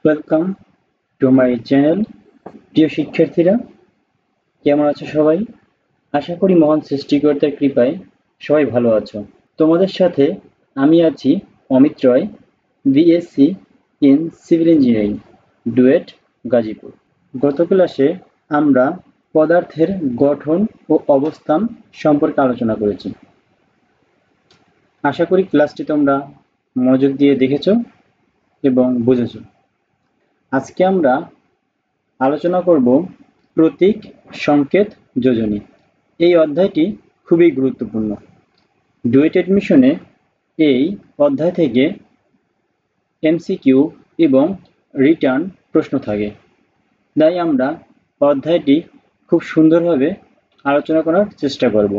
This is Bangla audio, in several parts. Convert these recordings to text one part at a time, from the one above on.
Welcome to my channel. প্রিয় শিক্ষার্থীরা, কেমন আছো সবাই? আশা করি মহান সৃষ্টিকর্তার কৃপায় সবাই ভালো আছো। তোমাদের সাথে আমি আছি Amit Roy, BSc in civil engineering, DUET, Gazipur. গত ক্লাসে আমরা পদার্থের গঠন ও অবস্থান সম্পর্কে আলোচনা করেছি। আশা করি ক্লাসটি তোমরা মনোযোগ দিয়ে দেখেছো এবং বুঝেছো। আজকে আমরা আলোচনা করব প্রতীক, সংকেত, যোজনী। এই অধ্যায়টি খুবই গুরুত্বপূর্ণ। ডুয়েট এডমিশনে এই অধ্যায় থেকে এমসিকিউ এবং রিটার্ন প্রশ্ন থাকে, তাই আমরা অধ্যায়টি খুব সুন্দরভাবে আলোচনা করার চেষ্টা করব।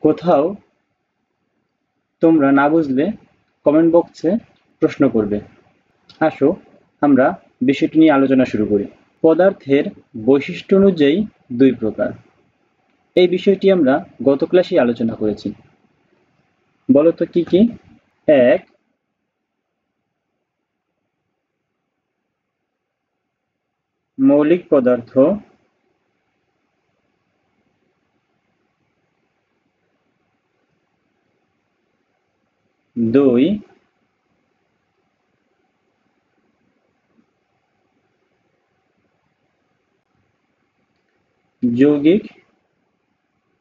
কোথাও তোমরা না বুঝলে কমেন্ট বক্সে প্রশ্ন করবে। আসো আমরা বিষয়টি নিয়ে আলোচনা শুরু করি। পদার্থের বৈশিষ্ট্য অনুযায়ী দুই প্রকার। এই বিষয়টি আমরা গত ক্লাসে আলোচনা করেছি। বলো তো কি কি? এক, মৌলিক পদার্থ। দুই, যৌগিক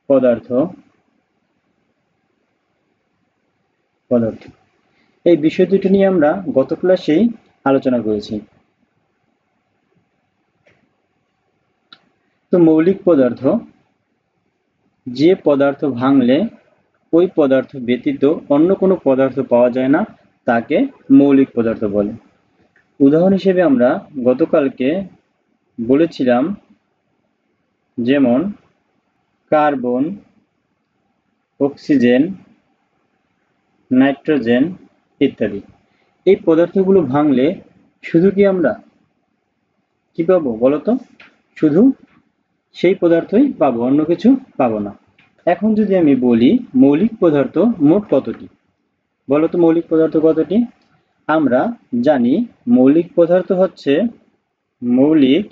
পদার্থ। এই বিষয় দুটি নিয়ে আমরা গত ক্লাসেই আলোচনা করেছি। তো মৌলিক পদার্থ, যে পদার্থ ভাঙলে ওই পদার্থ ব্যতীত অন্য কোনো পদার্থ পাওয়া যায় না, তাকে মৌলিক পদার্থ বলে। উদাহরণ হিসেবে আমরা গতকালকে বলেছিলাম, যেমন কার্বন, অক্সিজেন, নাইট্রোজেন ইত্যাদি। এই পদার্থগুলো ভাঙলে শুধু কি আমরা কি পাবো বলতো? শুধু সেই পদার্থই পাবো, অন্য কিছু পাবো না। এখন যদি আমি বলি মৌলিক পদার্থ মোট কতটি, বলতো মৌলিক পদার্থ কতটি? আমরা জানি মৌলিক পদার্থ হচ্ছে মৌলিক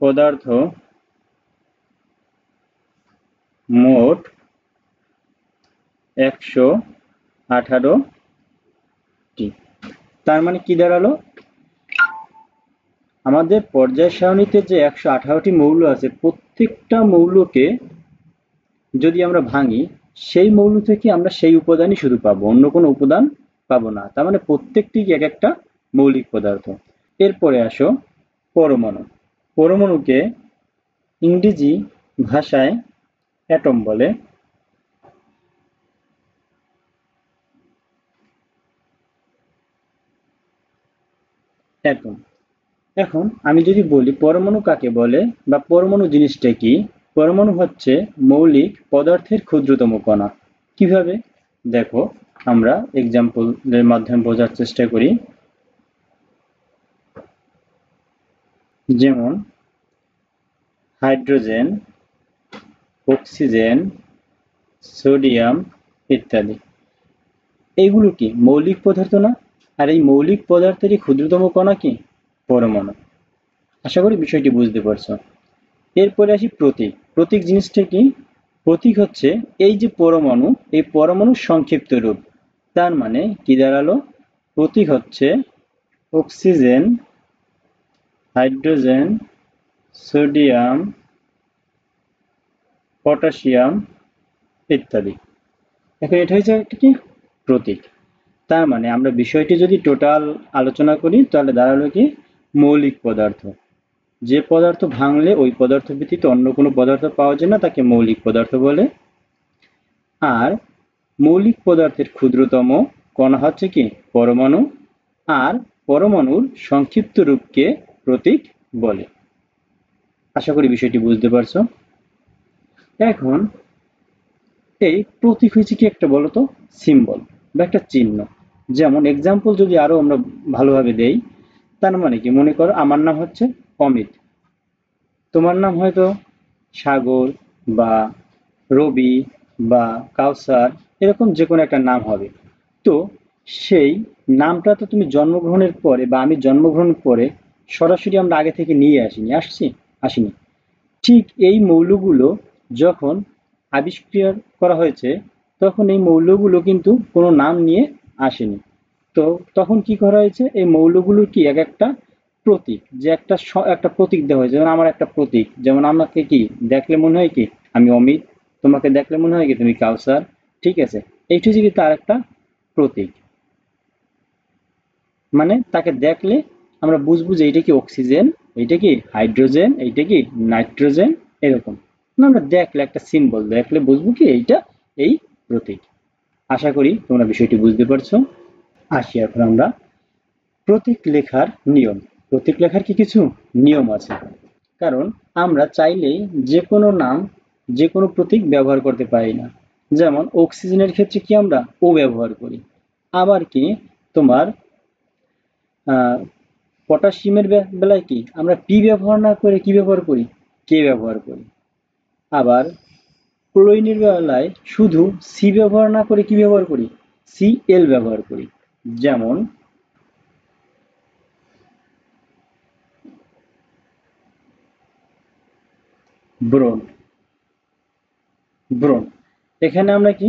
পদার্থ মোট 118টি। তার মানে কি দাঁড়ালো? আমাদের পর্যায় সারণীতে যে 118টি মৌল আছে, প্রত্যেকটা মৌলকে যদি আমরা ভাঙি, সেই মৌল থেকে আমরা সেই উপাদানই শুধু পাবো, অন্য কোনো উপাদান পাবো না। তার মানে প্রত্যেকটি এক একটা মৌলিক পদার্থ। এরপরে আসো পরমাণু। পরমাণুকে ইংরেজি ভাষায় অ্যাটম বলে। অ্যাটম। এখন আমি যদি বলি পরমাণু কাকে বলে বা পরমাণু জিনিসটা কি, পরমাণু হচ্ছে মৌলিক পদার্থের ক্ষুদ্রতম কণা। কিভাবে? দেখো, আমরা এক্সাম্পলের মাধ্যমে বোঝার চেষ্টা করি। যেমন হাইড্রোজেন, অক্সিজেন, সোডিয়াম ইত্যাদি। এইগুলো কি মৌলিক পদার্থ না? আর এই মৌলিক পদার্থেরই ক্ষুদ্রতম কণা কি? পরমাণু। আশা করি বিষয়টি বুঝতে পারছো। এরপরে আসি প্রতীক। প্রতীক জিনিসটা কি? প্রতীক হচ্ছে এই যে পরমাণু, এই পরমাণুর সংক্ষিপ্ত রূপ। তার মানে কি দাঁড়ালো? প্রতীক হচ্ছে অক্সিজেন, হাইড্রোজেন, সোডিয়াম, পটাশিয়াম ইত্যাদি। এখন এটা হচ্ছে একটা কি? প্রতীক। তার মানে আমরা বিষয়টি যদি টোটাল আলোচনা করি, তাহলে দাঁড়ালো কি? মৌলিক পদার্থ। যে পদার্থ ভাঙলে ওই পদার্থ ব্যতীত অন্য কোনো পদার্থ পাওয়া যায় না, তাকে মৌলিক পদার্থ বলে। আর মৌলিক পদার্থের ক্ষুদ্রতম কণা হচ্ছে কি? পরমাণু। আর পরমাণুর সংক্ষিপ্ত রূপকে প্রতীক বলে। আশা করি বিষয়টি বুঝতে পারছো। এখন এই প্রতীক হয়েছে কি একটা বলতো? সিম্বল বা একটা চিহ্ন। যেমন এক্সাম্পল যদি আরো আমরা ভালোভাবে দেই, তার মানে কি? মনে করো আমার নাম হচ্ছে অমিত, তোমার নাম হয়তো সাগর বা রবি বা কাউসার, এরকম যে কোনো একটা নাম হবে। তো সেই নামটা তো তুমি জন্মগ্রহণের পরে বা আমি জন্মগ্রহণের পরে সরাসরি আমরা আগে থেকে নিয়ে আসিনি। ঠিক এই মৌলগুলো যখন আবিষ্কার করা হয়েছে তখন এই মৌলগুলো কিন্তু কোনো নাম নিয়ে আসেনি। তো তখন কি করা হয়েছে, এই মৌলগুলো কি এক একটা প্রতীক, যে একটা প্রতীক দেওয়া হয়েছে। যেমন আমার একটা প্রতীক, যেমন আমাকে কি দেখলে মনে হয় কি আমি অমিত, তোমাকে দেখলে মনে হয় কি তুমি কাউসার। ঠিক আছে, এইটা হচ্ছে কি তার একটা প্রতীক। মানে তাকে দেখলে আমরা বুঝবো যে এটা কি অক্সিজেন, এটা কি হাইড্রোজেন, এইটা কি নাইট্রোজেন, এরকম। না, আমরা দেখলে একটা সিম্বল দেখলে বুঝবো কি এইটা এই প্রতীক। আশা করি তোমরা বিষয়টি বুঝতে পারছো। আসি এখন আমরা প্রতীক লেখার নিয়ম। প্রতীক লেখার কি কিছু নিয়ম আছে, কারণ আমরা চাইলেই যে কোনো নাম, যে কোনো প্রতীক ব্যবহার করতে পারি না। যেমন অক্সিজেনের ক্ষেত্রে কি আমরা ও ব্যবহার করি, আবার কি তোমার আহ পটাশিয়ামের বেলায় কি আমরা পি ব্যবহার না করে কি ব্যবহার করি, কে ব্যবহার করি। আবার ক্লোরিনের বেলায় শুধু সি ব্যবহার না করে কি ব্যবহার করি, সি এল ব্যবহার করি। যেমন ব্রোন, ব্রোন এখানে আমরা কি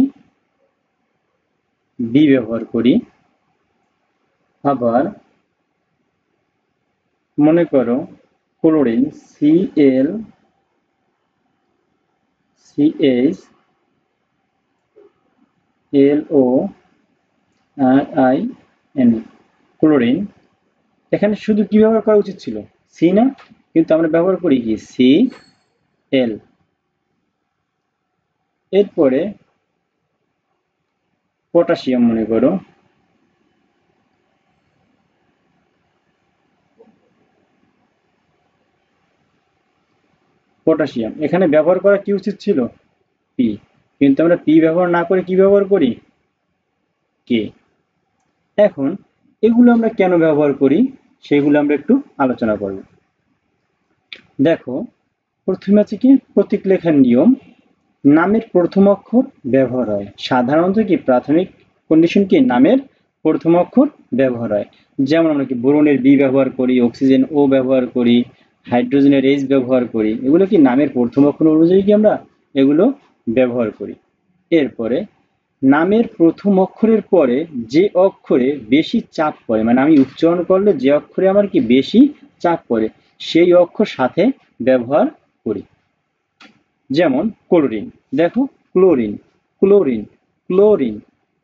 বি ব্যবহার করি। আবার মনে করো chlorine C L C H L O R I N, chlorine. এখানে শুধু কি ব্যবহার করা উচিত ছিল, সি না, কিন্তু আমরা ব্যবহার করি কি সি এল। এরপরে পটাশিয়াম, মনে করো পটাশিয়াম, এখানে ব্যবহার করা কি উচিত ছিল, পি, কিন্তু আমরা পি ব্যবহার না করে কি ব্যবহার করি, কে। এখন এগুলো আমরা কেন ব্যবহার করি সেগুলো আমরা একটু আলোচনা করব। দেখো, প্রথমে আছে কি প্রতীক লেখার নিয়ম। নামের প্রথম অক্ষর ব্যবহার হয় সাধারণত কি প্রাথমিক কন্ডিশন কি নামের প্রথম অক্ষর ব্যবহার হয়। যেমন আমরা কি বোরনের বি ব্যবহার করি, অক্সিজেন ও ব্যবহার করি, হাইড্রোজেনের এইচ ব্যবহার করি, এগুলো কি নামের প্রথম অক্ষর অনুযায়ী কি আমরা এগুলো ব্যবহার করি। এরপরে নামের প্রথম অক্ষরের পরে যে অক্ষরে বেশি চাপ পড়ে, মানে আমি উচ্চারণ করলে যে অক্ষরে আমার কি বেশি চাপ পড়ে সেই অক্ষর সাথে ব্যবহার করি। যেমন ক্লোরিন, দেখো ক্লোরিন, ক্লোরিন, ক্লোরিন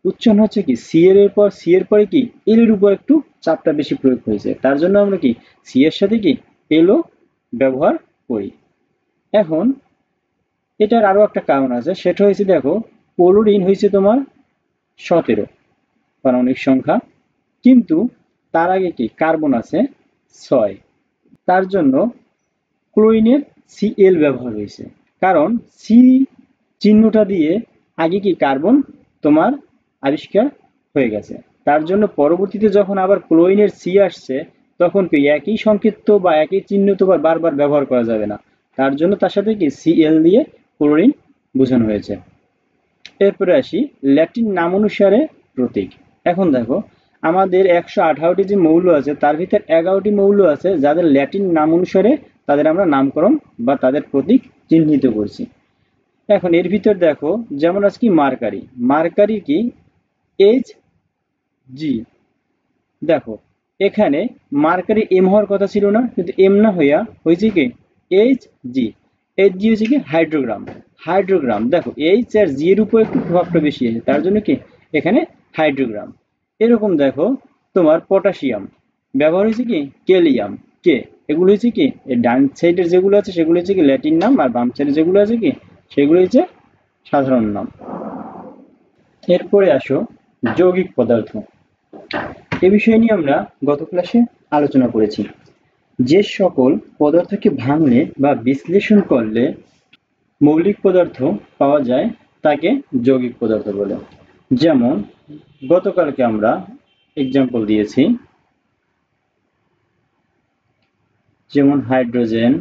উচ্চারণ হচ্ছে কি সি এর পর সি এর পরে কি এল এর উপর একটু চাপটা বেশি প্রয়োগ হয়েছে, তার জন্য আমরা কি সি এর সাথে কি এলও ব্যবহার করি। এখন এটার আরো একটা কারণ আছে, সেটা হয়েছে দেখো ক্লোরিন হয়েছে তোমার 17 পারমাণবিক সংখ্যা, কিন্তু তার আগে কি কার্বন আছে 6, তার জন্য ক্লোরিনের Cl ব্যবহার হয়েছে। কারণ সি চিহ্নটা দিয়ে আগে কি কার্বন তোমার আবিষ্কার হয়ে গেছে, তার জন্য পরবর্তীতে যখন আবার ক্লোরিনের সি আসছে তখন কি একই সংকেত বা একই চিহ্ন তো বারবার ব্যবহার করা যাবে না, তার জন্য তার সাথে কি Cl দিয়ে ক্লোরিন বোঝানো হয়েছে। এরপরে আসি ল্যাটিন নাম অনুসারে প্রতীক। এখন দেখো আমাদের 118টি যে মৌল আছে তার ভিতর 11টি মৌল আছে যাদের ল্যাটিন নাম অনুসারে তাদের আমরা নামকরণ বা তাদের প্রতীক চিহ্নিত করছি। এখন এর ভিতর দেখো যেমন আছে কি মার্কারি, মার্কারি কি এইচ জি। দেখো এখানে মার্কারি এম হওয়ার কথা ছিল না, কিন্তু এম না হইয়া হয়েছে কি এইচ জি। এইচ জি হচ্ছে কি হাইড্রোগ্রাম, হাইড্রোগ্রাম। দেখো এইচ আর জি এর উপর একটু প্রভাবটা বেশি আছে, তার জন্য কি এখানে হাইড্রোগ্রাম। এরকম দেখো তোমার পটাশিয়াম ব্যবহার হয়েছে কি কেলিয়াম, কে। এগুলো হচ্ছে কি এই ডান সাইডের যেগুলো আছে সেগুলো হচ্ছে কি ল্যাটিন নাম, আর বাম সাইডে যেগুলো আছে কি সেগুলো হচ্ছে সাধারণ নাম। এরপরে আসো যৌগিক পদার্থ। এ বিষয় নিয়ে আমরা গত ক্লাসে আলোচনা করেছি। যে সকল পদার্থকে ভাঙলে বা বিশ্লেষণ করলে মৌলিক পদার্থ পাওয়া যায় তাকে যৌগিক পদার্থ বলে। যেমন গতকালকে আমরা এক্সাম্পল দিয়েছি, যেমন hydrogen,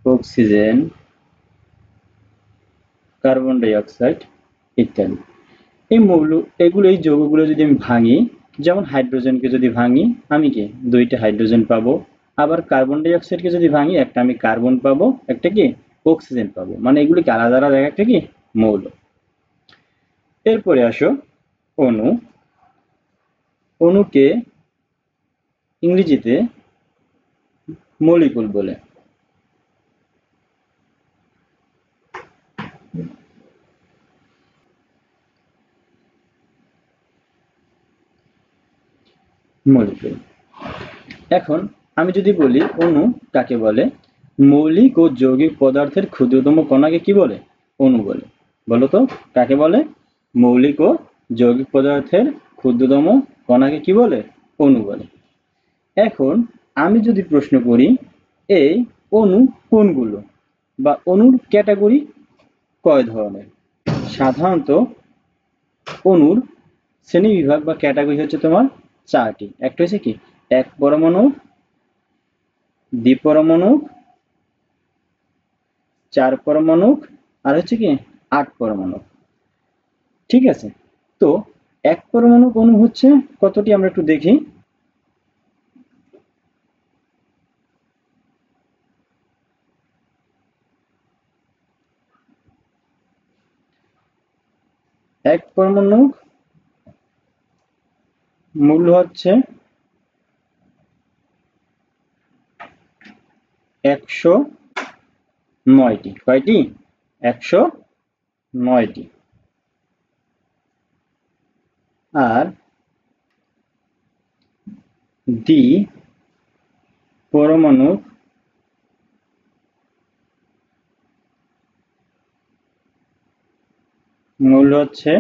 oxygen, carbon die oxide ইত্যাদি। এই মৌল এগুলো এই যৌগগুলো যদি আমি ভাঙি, যেমন হাইড্রোজেনকে যদি ভাঙি আমি কি দুইটা হাইড্রোজেন পাবো, আবার কার্বন ডাই অক্সাইডকে যদি ভাঙি একটা আমি কার্বন পাবো, একটা কি অক্সিজেন পাবো, মানে এগুলিকে আলাদা আলাদা একটা কি মৌল। এরপরে আসো অণু। অণুকে ইংরেজিতে মলিকুল বলে। মলিকুল। এখন আমি যদি বলি অণু কাকে বলে, মৌলিক ও যৌগিক পদার্থের ক্ষুদ্রতম কণাকে কি বলে, অণু বলে। বলো তো কাকে বলে, মৌলিক ও যৌগিক পদার্থের ক্ষুদ্রতম কণাকে কি বলে, অণু বলে। এখন আমি যদি প্রশ্ন করি এই অণু কোনগুলো বা অণুর ক্যাটাগরি কয় ধরনের, সাধারণত অণুর শ্রেণীবিভাগ বা ক্যাটাগরি হচ্ছে তোমার চারটি। একটা হচ্ছে কি এক পরমাণু, দ্বিপরমাণু, চার পরমাণু, আর হচ্ছে কি আট পরমাণু। ঠিক আছে, তো এক পরমাণু অণু হচ্ছে কতটি আমরা একটু দেখি। এক পরমাণু মূল হচ্ছে 109টি। কয়টি, 109টি। আর দ্বি পরমাণু মূল হচ্ছে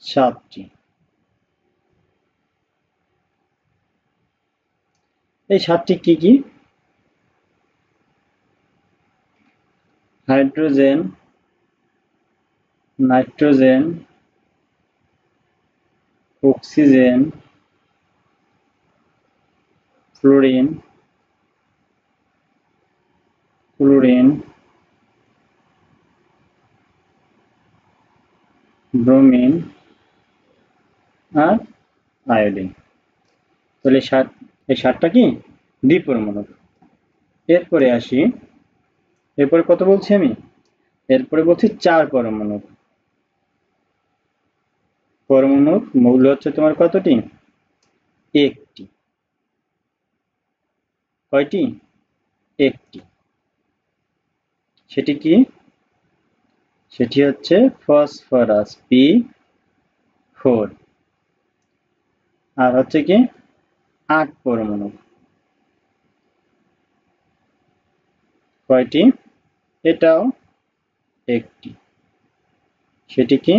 7টি। এই 7টি কি কি, hydrogen, nitrogen, oxygen, fluorine, chlorine, bromine আর আয়োডিন। তাহলে এই 7টা কি দ্বিপরমাণু। এরপরে আসি, এরপরে কত বলছি আমি, এরপরে বলছি চার পরমাণু। পরমাণুর মৌল হচ্ছে তোমার কতটি, একটি। কয়টি, একটি। সেটি কি, সেটি হচ্ছে ফসফরাস P4। আর হচ্ছে কি আট পরমাণু। কয়টি, এটাও একটি, সেটি কি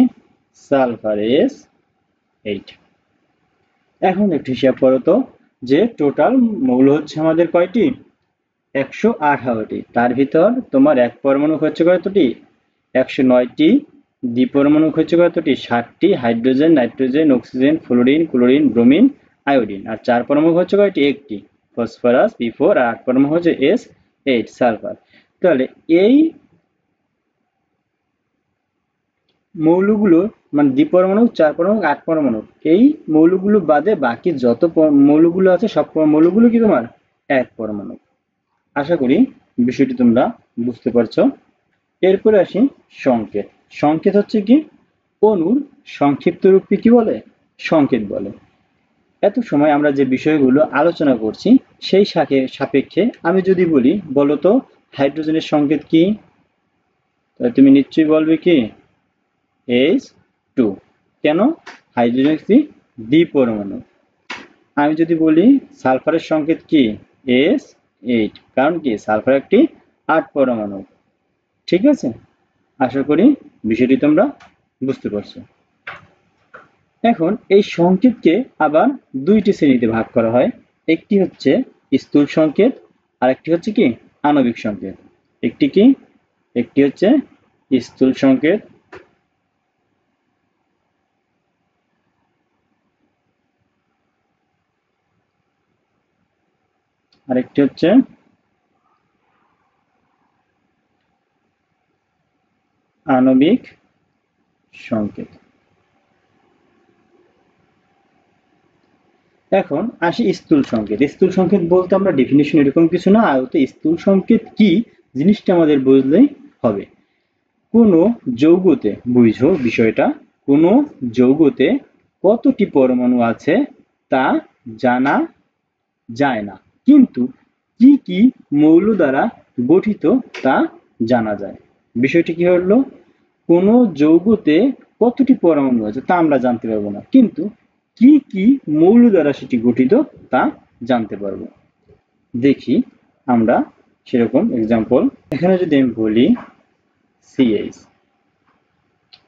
সালফার S8। এখন একটু হিসাব করো তো, যে টোটাল মৌল হচ্ছে আমাদের কয়টি, 118টি। তার ভিতর তোমার এক পরমাণু হচ্ছে কতটি, 109টি। দ্বিপরমাণু হচ্ছে কতটি, 7টি। Hydrogen, nitrogen, oxygen, fluorine, chlorine, bromine, iodine. আর চার পরমাণু হচ্ছে কয়টি, একটি, ফসফরাস P4। আর আট পরমাণু হচ্ছে S8 সালফার। তাহলে এই মৌলগুলো মানে দ্বিপরমাণু, চার পরমাণু, আট পরমাণু, এই মৌলগুলো বাদে বাকি যত মৌলগুলো আছে সব মৌলগুলো কি তোমার এক পরমাণু। আশা করি বিষয়টি তোমরা বুঝতে পারছো। এরপরে আসি সংকেত। সংকেত হচ্ছে কি অণুর সংক্ষিপ্ত রূপকে কি বলে, সংকেত বলে। এত সময় আমরা যে বিষয়গুলো আলোচনা করছি সেই সাপেক্ষে আমি যদি বলি বলতো হাইড্রোজেনের সংকেত কি, তুমি নিশ্চয়ই বলবে কি H2। কেন, হাইড্রোজেন একটি দ্বিপরমাণু। আমি যদি বলি সালফারের সংকেত কি S8, কারণ কি সালফার একটি আট পরমাণু। ঠিক আছে, আশা করি বিষয়টি তোমরা বুঝতে পারছো। এখন এই সংকেতকে আবার দুইটি শ্রেণীতে ভাগ করা হয়। একটি হচ্ছে স্থূল সংকেত, আর একটি হচ্ছে কি আণবিক সংকেত। একটি কি, একটি হচ্ছে স্থূল সংকেত, আর একটি হচ্ছে আণবিক সংকেত। এখন আসি স্থূল সংকেত। স্থূল সংকেত বলতে আমরা ডেফিনিশন এরকম কিছু না, আয়তে স্থূল সংকেত কি জিনিসটা আমাদের বুঝলেই হবে। কোনো যৌগতে, বুঝো বিষয়টা, কোনো যৌগতে কতটি পরমাণু আছে তা জানা যায় না, কিন্তু কি কি মৌল দ্বারা গঠিত তা জানা যায়। বিষয়টি কি হলো, কোনো যৌগতে কতটি পরমাণু আছে তা আমরা জানতে পারবো না, কিন্তু কি কি মৌল দ্বারা সেটি গঠিত তা জানতে পারবো। দেখি আমরা সেরকম এক্সাম্পল। এখানে যদি আমি বলি সিএইচ,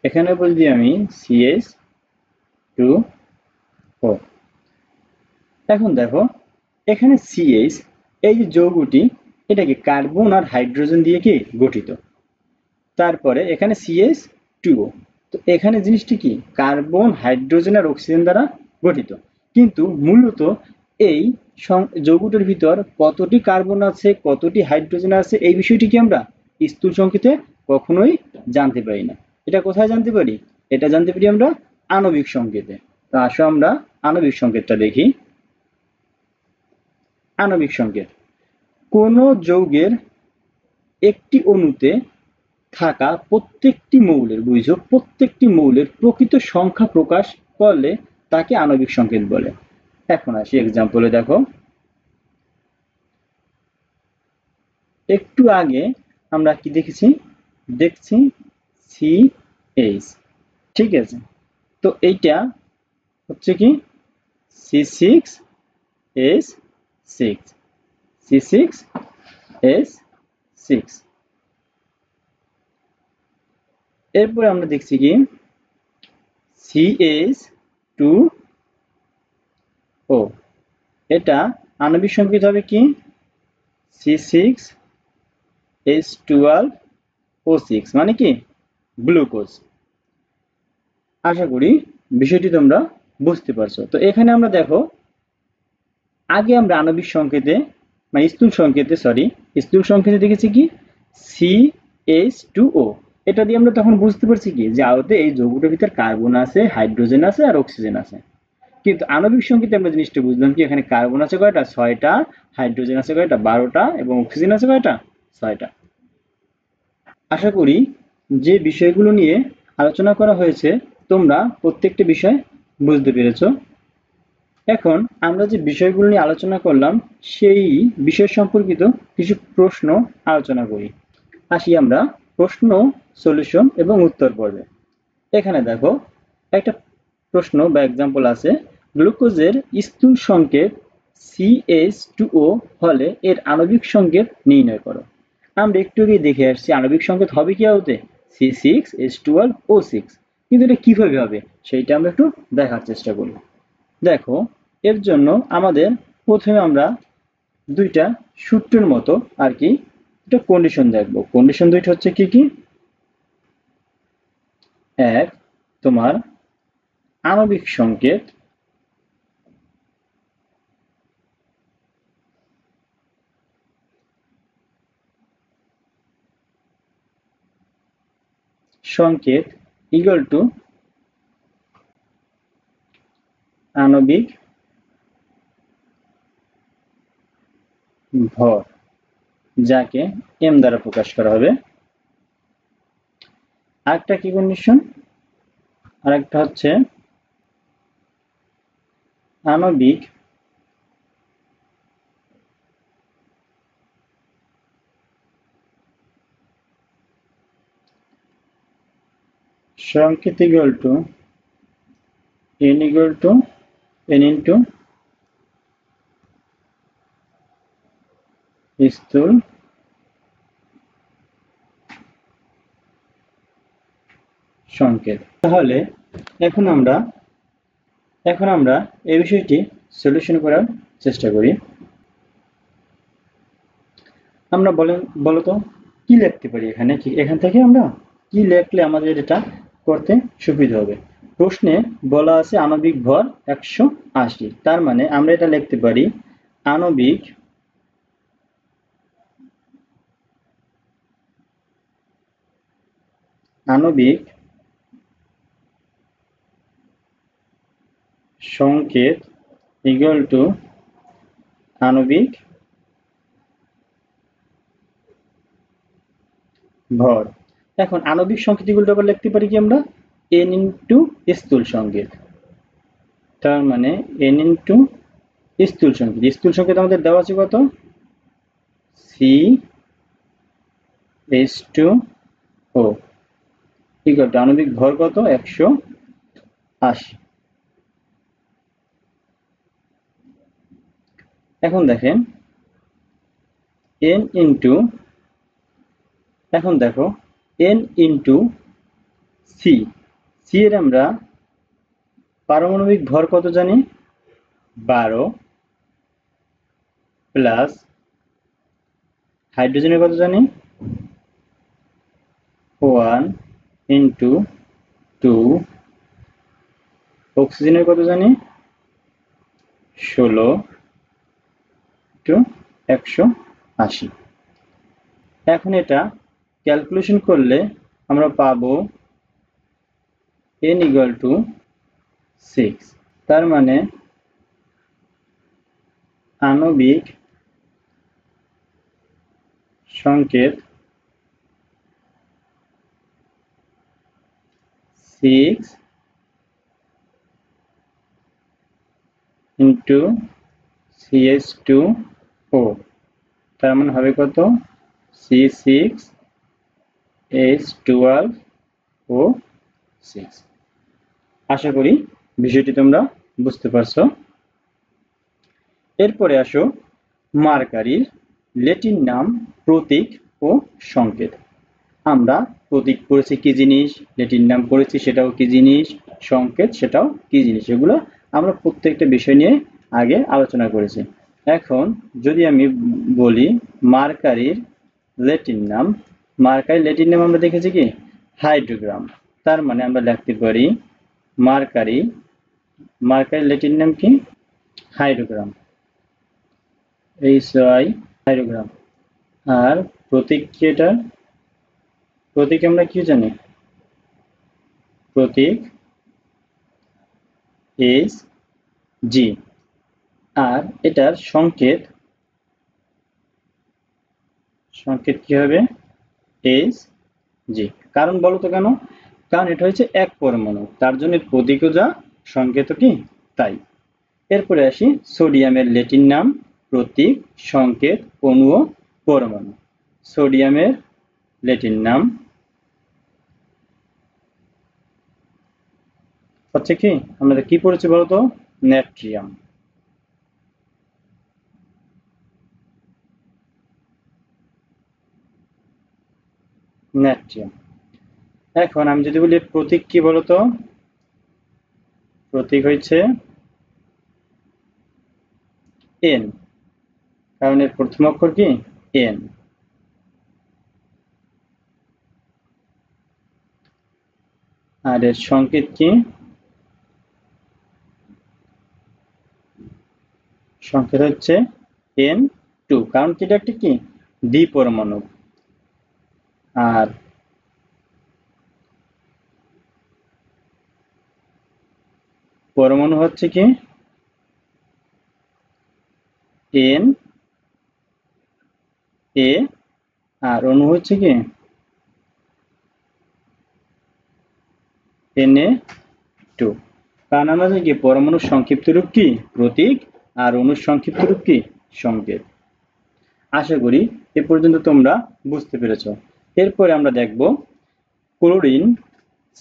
এখানে বলছি আমি CH2O। এখন দেখো এখানে সিএইচ, এই যে যৌগটি, এটা কি কার্বন আর হাইড্রোজেন দিয়ে কি গঠিত। তারপরে এখানে CH2O, তো এখানে জিনিসটি কি কার্বন, হাইড্রোজেন আর অক্সিজেন দ্বারা গঠিত, কিন্তু মূলত এই যৌগটির ভিতর কতটি কার্বন আছে, কতটি হাইড্রোজেন আছে, এই বিষয়টি কি আমরা স্থূল সংকেতে কখনোই জানতে পারি না। এটা কোথায় জানতে পারি? এটা জানতে পারি আমরা আণবিক সংকেতে। তো আসো আমরা আণবিক সংকেতটা দেখি। আণবিক সংকেত, কোন যৌগের একটি অণুতে থাকা প্রত্যেকটি মৌলের, বুঝো প্রত্যেকটি মৌলের প্রকৃত সংখ্যা প্রকাশ করলে তাকে আণবিক সংকেত বলে। এখন আসি এক্সাম্পলে। দেখো একটু আগে আমরা কি দেখেছি, দেখছি CH, ঠিক আছে। তো এইটা হচ্ছে কি C6H6, C6H6। এরপরে আমরা দেখছি কি CH2O, এটা আণবিক সংকেত হবে কি C6H12O6, মানে কি গ্লুকোজ। আশা করি বিষয়টি তোমরা বুঝতে পারছো। তো এখানে আমরা দেখো আগে আমরা আণবিক সংকেতে, মানে স্থূল সংকেতে দেখেছি কি CH2O, এটা দিয়ে আমরা তখন বুঝতে পারছি কি যে আদতে এই যৌগটার ভিতর কার্বন আছে, হাইড্রোজেন আছে আর অক্সিজেন আছে। কিন্তু আণবিক সংকেতে আমরা জিনিসটা বুঝলাম কি এখানে কার্বন আছে কয়টা, 6টা, হাইড্রোজেন আছে কয়টা, 12টা, এবং অক্সিজেন আছে কয়টা, 6টা। আশা করি যে বিষয়গুলো নিয়ে আলোচনা করা হয়েছে তোমরা প্রত্যেকটা বিষয় বুঝতে পেরেছো। এখন আমরা যে বিষয়গুলো নিয়ে আলোচনা করলাম সেই বিষয় সম্পর্কিত কিছু প্রশ্ন আলোচনা করি। আসি আমরা প্রশ্ন, সলিউশন এবং উত্তর পর্বে। এখানে দেখো একটা প্রশ্ন বা এক্সাম্পল আছে, গ্লুকোজের স্থূল সংকেত CH2O হলে এর আণবিক সংকেত নির্ণয় করো। আমরা একটু আগে দেখে আসছি আণবিক সংকেত হবে কি আদতে C6H12O6, কিন্তু এটা কিভাবে হবে সেইটা আমরা একটু দেখার চেষ্টা করি। দেখো এর জন্য আমাদের প্রথমে আমরা দুইটা সূত্রের মতো আর কি একটা কন্ডিশন দেখবো। কন্ডিশন দুইটা হচ্ছে কি কি, এক তোমার আণবিক সংকেত, সংকেত ইকুয়াল টু আণবিক ভর, যাকে m দ্বারা প্রকাশ করা হবে। আরেকটা কি কন্ডিশন, আরেকটা হচ্ছে আণবিক সংকেত equal to n equal to n into স্থূল সংকেত। তাহলে এখন আমরা এই বিষয়টি সলিউশন করার চেষ্টা করি। আমরা বলতো কি লিখতে পারি এখানে, এখান থেকে আমরা কি লিখলে আমাদের এটা করতে সুবিধা হবে। প্রশ্নে বলা আছে আণবিক ভর 180, তার মানে আমরা এটা লিখতে পারি আণবিক সংকেত ইকুয়াল টু আণবিক ভর। এখন আণবিক সংকেত ইকুয়াল টু আবার লিখতে পারি কি আমরা n ইনটু স্থূল সংকেত, তার মানে n ইনটু স্থূল সংকেত। স্থূল সংকেত আমাদের দেওয়া আছে কত, CH2O ইকুয়াল টু আণবিক ভর কত 180। এখন দেখেন n ইনটু, এখন দেখো n ইনটু সি, সি এর আমরা পারমাণবিক ভর কত জানি 12 প্লাস হাইড্রোজেনের কত জানি 1 ইনটু 2, অক্সিজেনের কত জানি 16 টু 180। এখন এটা ক্যালকুলেশন করলে আমরা পাবো n ইকুয়াল টু 6, তার মানে আণবিক সংকেত 6 ইন্টু CH2O, তার মানে হবে কত C6H12O6। আশা করি বিষয়টি তোমরা বুঝতে পারছো। এরপরে আসো মার্কারির ল্যাটিন নাম, প্রতীক ও সংকেত। আমরা প্রতীক পড়েছি কি জিনিস, ল্যাটিন নাম পড়েছি সেটাও কি জিনিস, সংকেত সেটাও কি জিনিস, এগুলো আমরা প্রত্যেকটা বিষয় নিয়ে আগে আলোচনা করেছি। এখন যদি আমি বলি মার্কারির ল্যাটিন নাম, মার্কারির ল্যাটিন নাম আমরা দেখেছি কি হাইড্রোগ্রাম, তার মানে আমরা লিখতে পারি মার্কারি, মার্কারির ল্যাটিন নাম কি হাইড্রোগ্রাম, HI হাইড্রোগ্রাম। আর প্রতীক কি, এটা প্রতীক আমরা কি জানি, প্রতীক HG। আর এটার সংকেত, সংকেত কি হবে HG। কারণ বলো তো কেন, কারণ এটা হচ্ছে এক পরমাণু, তার জন্য প্রতীকও যা সংকেতও কি তাই। এরপরে আসি সোডিয়ামের ল্যাটিন নাম, প্রতীক, সংকেত, অণু ও পরমাণু। সোডিয়ামের ল্যাটিন নাম হচ্ছে কি, আমরা কি পড়েছি বলতো, নেট্রিয়াম। নেট্রিয়াম। এখন আমি যদি বলি প্রতীক কি বলতো, প্রতীক হচ্ছে N, কারণ এর প্রথম অক্ষর কি N। আর এর সংকেত কি, সংকেত হচ্ছে N2, কারণ কি এটা একটা কি দ্বিপরমাণু। আর পরমাণু হচ্ছে কি N A, আর অণু হচ্ছে কি Na2। কারণ আমরা জানি কি পরমাণুর সংক্ষিপ্ত রূপ কি প্রতীক, আর অণুর সংক্ষিপ্ত রূপ কি সংকেত। আশা করি এ পর্যন্ত তোমরা বুঝতে পেরেছো। এরপরে আমরা দেখব chlorine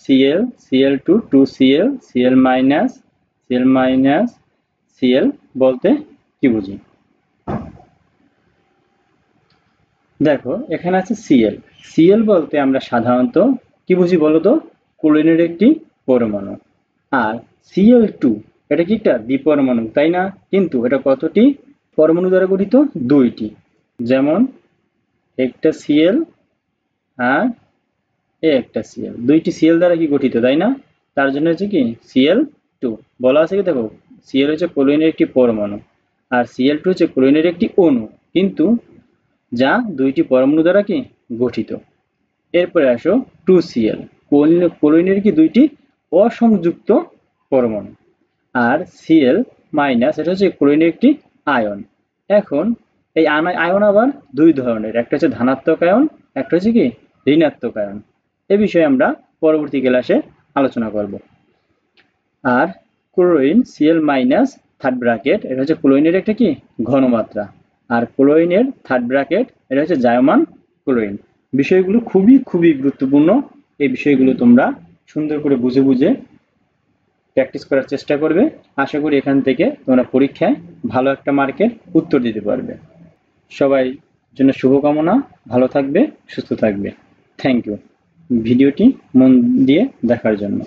Cl, Cl2, 2Cl, Cl minus, Cl minus, Cl বলতে কি বুঝি। দেখো এখানে আছে Cl, Cl বলতে আমরা সাধারণত কি বুঝি বলতো, ক্লোরিনের একটি পরমাণু। আর Cl2 এটা কি একটা দ্বিপরমাণু তাই না, কিন্তু এটা কতটি পরমাণু দ্বারা গঠিত, দুইটি। যেমন একটা Cl আর একটা Cl, দুইটি Cl দ্বারা কি গঠিত তাই না, তার জন্য হচ্ছে কি Cl2 বলা আছে কি। দেখো Cl হচ্ছে ক্লোরিনের একটি পরমাণু, আর Cl2 হচ্ছে ক্লোরিনের একটি অণু, কিন্তু যা দুইটি পরমাণু দ্বারা কি গঠিত। এরপরে আসো 2Cl, ক্লোরিনের কি দুইটি অসংযুক্ত পরমাণু। আর Cl মাইনাস এটা হচ্ছে ক্লোরিনের একটি আয়ন। এখন এই আয়ন আবার দুই ধরনের, একটা হচ্ছে ধনাত্মক আয়ন, একটা হচ্ছে কি ঋণাত্মক আয়ন। এ বিষয়ে আমরা পরবর্তী ক্লাসে আলোচনা করব। আর chlorine Cl minus third bracket এটা হচ্ছে ক্লোরিনের একটা কি ঘনমাত্রা, আর ক্লোরিনের থার্ড ব্র্যাকেট এটা হচ্ছে জায়মান ক্লোরিন। বিষয়গুলো খুবই খুবই গুরুত্বপূর্ণ। এই বিষয়গুলো তোমরা সুন্দর করে বুঝে বুঝে প্র্যাকটিস করার চেষ্টা করবে। আশা করি এখান থেকে তোমরা পরীক্ষায় ভালো একটা মার্কের উত্তর দিতে পারবে। সবাই জন্য শুভকামনা, ভালো থাকবে, সুস্থ থাকবে। থ্যাংক ইউ ভিডিওটি মন দিয়ে দেখার জন্য।